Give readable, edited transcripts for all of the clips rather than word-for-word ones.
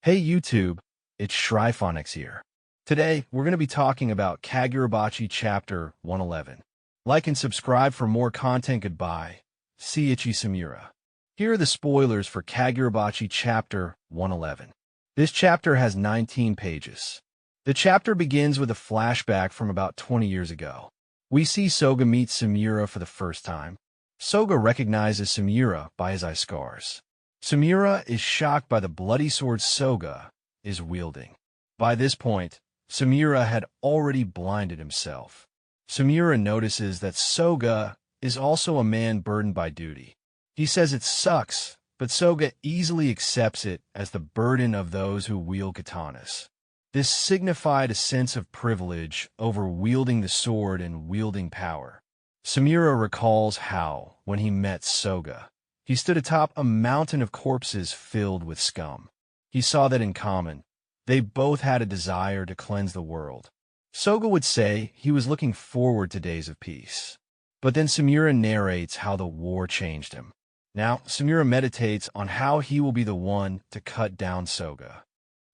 Hey YouTube, it's ShryphonX here. Today, we're going to be talking about Kagurabachi Chapter 111. Like and subscribe for more content. Goodbye. Seiichi Samura. Here are the spoilers for Kagurabachi Chapter 111. This chapter has 19 pages. The chapter begins with a flashback from about 20 years ago. We see Soga meet Samura for the first time. Soga recognizes Samura by his eye scars. Samura is shocked by the bloody sword Soga is wielding. By this point, Samura had already blinded himself. Samura notices that Soga is also a man burdened by duty. He says it sucks, but Soga easily accepts it as the burden of those who wield katanas. This signified a sense of privilege over wielding the sword and wielding power. Samura recalls how, when he met Soga, he stood atop a mountain of corpses filled with scum. He saw that in common, they both had a desire to cleanse the world. Soga would say he was looking forward to days of peace. But then Samura narrates how the war changed him. Now, Samura meditates on how he will be the one to cut down Soga.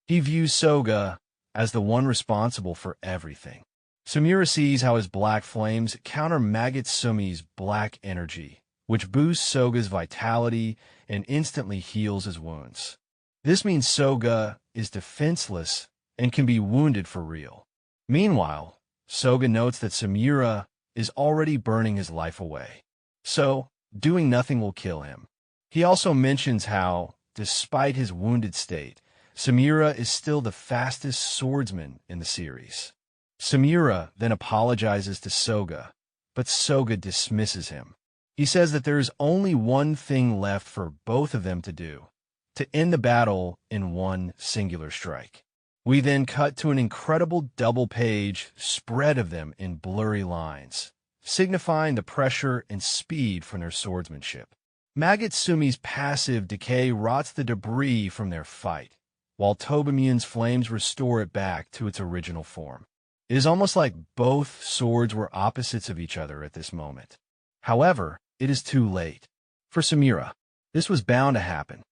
He views Soga as the one responsible for everything. Samura sees how his black flames counter Magutsumi's black energy, which boosts Soga's vitality and instantly heals his wounds. This means Soga is defenseless and can be wounded for real. Meanwhile, Soga notes that Samura is already burning his life away. So, doing nothing will kill him. He also mentions how, despite his wounded state, Samura is still the fastest swordsman in the series. Samura then apologizes to Soga, but Soga dismisses him. He says that there is only one thing left for both of them to do, to end the battle in one singular strike. We then cut to an incredible double-page spread of them in blurry lines, signifying the pressure and speed from their swordsmanship. Magutsumi's passive decay rots the debris from their fight, while Tobamun's flames restore it back to its original form. It is almost like both swords were opposites of each other at this moment. However, it is too late. For Samura, this was bound to happen.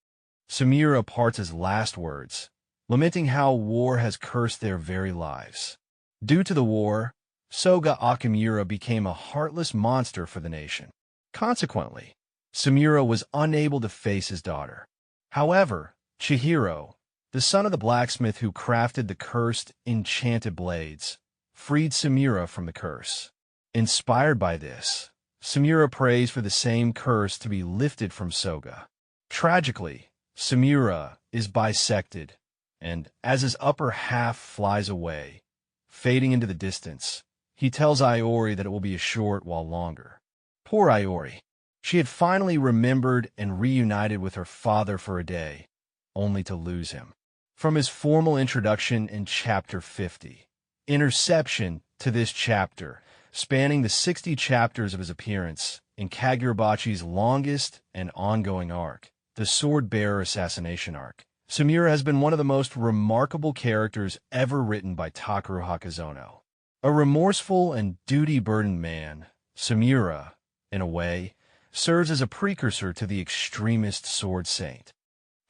Samura parts his last words, lamenting how war has cursed their very lives. Due to the war, Soga Okamura became a heartless monster for the nation. Consequently, Samura was unable to face his daughter. However, Chihiro, the son of the blacksmith who crafted the cursed, enchanted blades, freed Samura from the curse. Inspired by this, Samura prays for the same curse to be lifted from Soga. Tragically, Samura is bisected, and as his upper half flies away, fading into the distance, he tells Iori that it will be a short while longer. Poor Iori. She had finally remembered and reunited with her father for a day, only to lose him. From his formal introduction in Chapter 50, interception to this chapter, spanning the 60 chapters of his appearance in Kagurabachi's longest and ongoing arc, the Sword-Bearer Assassination Arc, Samura has been one of the most remarkable characters ever written by Takeru Hakazono. A remorseful and duty-burdened man, Samura, in a way, serves as a precursor to the extremist sword saint.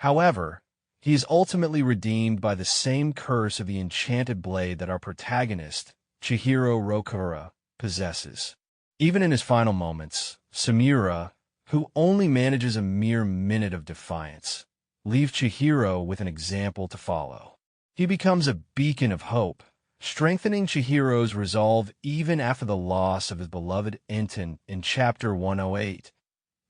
However, he is ultimately redeemed by the same curse of the enchanted blade that our protagonist, Chihiro Rokura, possesses. Even in his final moments, Samura, who only manages a mere minute of defiance, leaves Chihiro with an example to follow. He becomes a beacon of hope, strengthening Chihiro's resolve even after the loss of his beloved Enten in Chapter 108,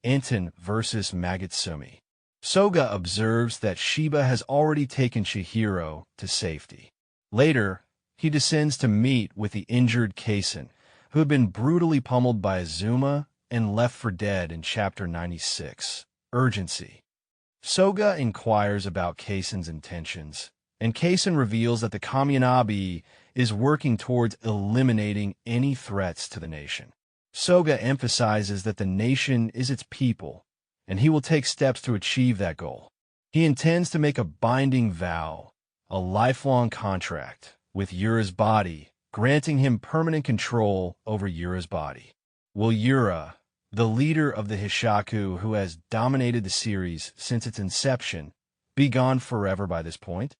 Enten versus Magutsumi. Soga observes that Shiba has already taken Chihiro to safety. Later, he descends to meet with the injured Kaisen, who had been brutally pummeled by Azuma and left for dead in Chapter 96, Urgency. Soga inquires about Kaisen's intentions, and Kaisen reveals that the Kamianabi is working towards eliminating any threats to the nation. Soga emphasizes that the nation is its people, and he will take steps to achieve that goal. He intends to make a binding vow, a lifelong contract, with Yura's body, granting him permanent control over Yura's body. Will Yura, the leader of the Hishaku who has dominated the series since its inception, be gone forever by this point?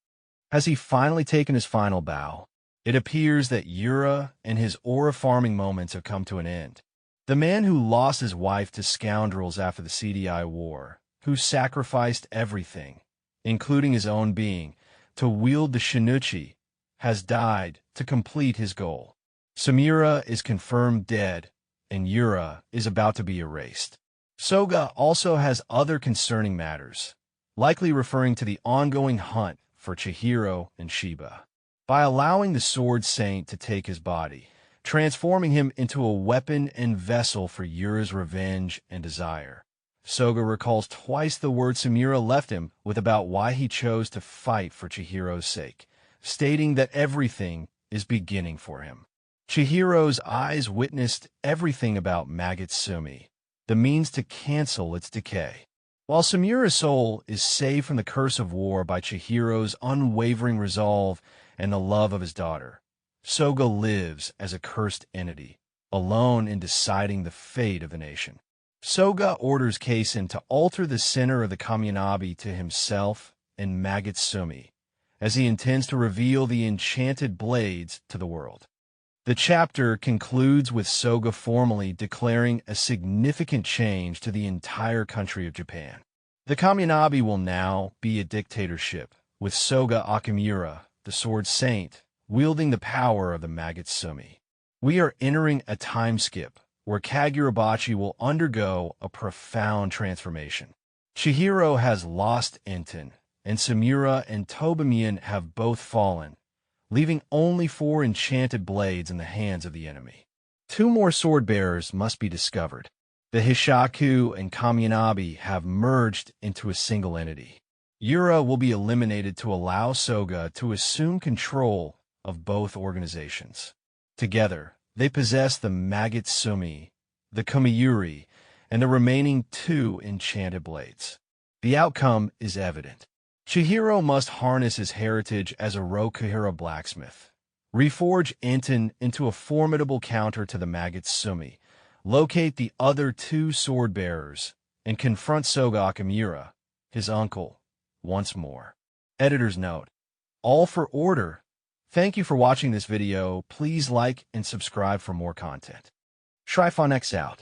Has he finally taken his final bow? It appears that Yura and his aura farming moments have come to an end. The man who lost his wife to scoundrels after the CDI war, who sacrificed everything, including his own being, to wield the Seiichi, has died to complete his goal. Samura is confirmed dead, and Yura is about to be erased. Soga also has other concerning matters, likely referring to the ongoing hunt for Chihiro and Shiba. By allowing the Sword Saint to take his body, transforming him into a weapon and vessel for Yura's revenge and desire, Soga recalls twice the words Samura left him with about why he chose to fight for Chihiro's sake, stating that everything is beginning for him. Chihiro's eyes witnessed everything about Magutsumi, the means to cancel its decay. While Samura's soul is saved from the curse of war by Chihiro's unwavering resolve and the love of his daughter, Soga lives as a cursed entity, alone in deciding the fate of the nation. Soga orders Kaisen to alter the center of the Kamiyanabi to himself and Magutsumi, as he intends to reveal the enchanted blades to the world. The chapter concludes with Soga formally declaring a significant change to the entire country of Japan. The Kamiyanabi will now be a dictatorship, with Soga Akamura, the Sword Saint, wielding the power of the Magutsumi. We are entering a time skip where Kagurabachi will undergo a profound transformation. Chihiro has lost Enten, and Samura and Tobamian have both fallen, leaving only 4 enchanted blades in the hands of the enemy. 2 more sword-bearers must be discovered. The Hishaku and Kamiyanabi have merged into a single entity. Yura will be eliminated to allow Soga to assume control of both organizations. Together, they possess the Magutsumi, the Kumiyuri, and the remaining 2 enchanted blades. The outcome is evident. Chihiro must harness his heritage as a Rokuhira blacksmith, reforge Enten into a formidable counter to the Magutsumi, locate the other 2 sword-bearers, and confront Soga Akamura, his uncle, once more. Editor's note: all for order. Thank you for watching this video. Please like and subscribe for more content. ShryphonX out.